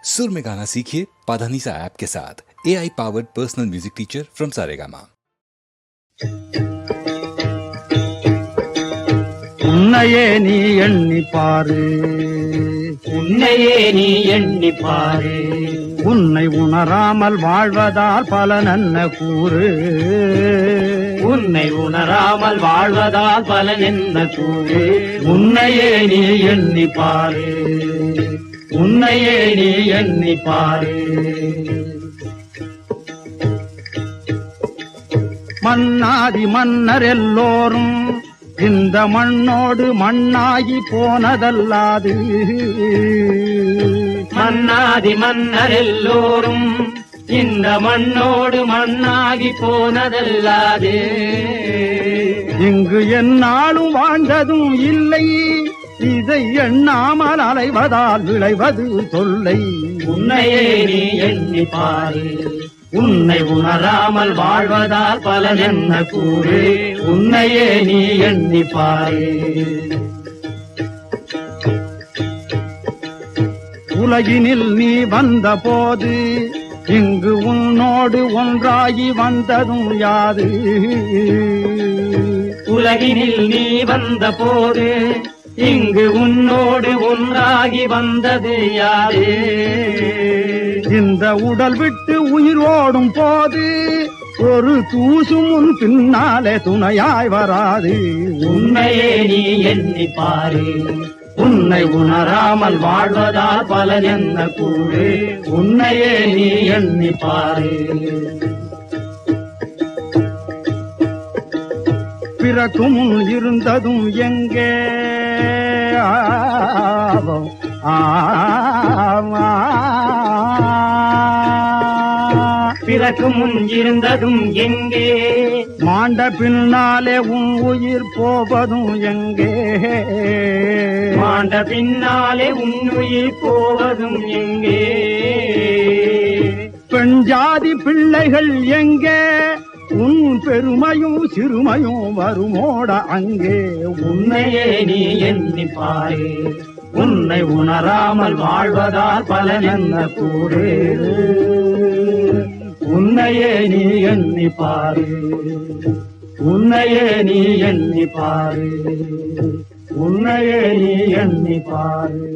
सुर में गाना सीखिए पाधानीसा ऐप के साथ। AI powered personal music teacher from Saregama. உன்னையே நீ எண்ணி பாரு, உன்னையே நீ எண்ணி பாரு. உன்னை உணராமல் வாழ்வதால் பலன் என்ன கூறு. உன்னை உணராமல் வாழ்வதால் பலன் என்ன கூறு. உன்னையே நீ எண்ணி பாரு, உன்னையே நீ எண்ணி பாரு. மன்னாதி மன்னர் எல்லோரும் இந்த மண்ணோடு மண்ணாகி போனதல்லாது. மன்னாதி மன்னர் எல்லோரும் இந்த மண்ணோடு மண்ணாகி போனதல்லாது. இங்கு எந்நாளும் வாழ்ந்ததும் இல்லை, இதை எண்ணாமல் அலைவதால் விளைவது தொல்லை. உன்னையே நீ எண்ணி பாரு, உன்னை உணராமல் வாழ்வதால் பலன் என்ன கூறு. உன்னையே நீ எண்ணி பாரு. உலகினில் நீ வந்த போது இங்கு உன்னோடு ஒன்றாகி வந்ததும் யாது. உலகினில் நீ வந்த போது இங்கு உன்னோடு ஒன்றாகி வந்தது யாது. இந்த உடல் விட்டு உயிரோடும் போது ஒரு தூசும் உன் பின்னாலே துணையாய் வராது. உன்னையே நீ எண்ணி பாரு, உன்னை உணராமல் வாழ்வதால் பலன் என்ன கூறு. உன்னையே நீ எண்ணி பாரு. பிறக்கும் முன் இருந்ததும் எங்கே பிறக்கு முன் இருந்ததும் எங்கே. மாண்ட பின்னாலே உன் உயிர் போவதும் எங்கே. மாண்ட பின்னாலே உன் உயிர் போவதும் எங்கே. பெண் ஜாதி பிள்ளைகள் எங்கே, உன் பெருமையும் சிறுமையும் வருமோட அங்கே. உன்னையே நீ எண்ணி பாரு, உன்னை உணராமல் வாழ்வதால் பலன் என்ன கூறு. உன்னையே நீ எண்ணி பாரு, உன்னையே நீ எண்ணி பாரு, உன்னையே நீ எண்ணி பாரு.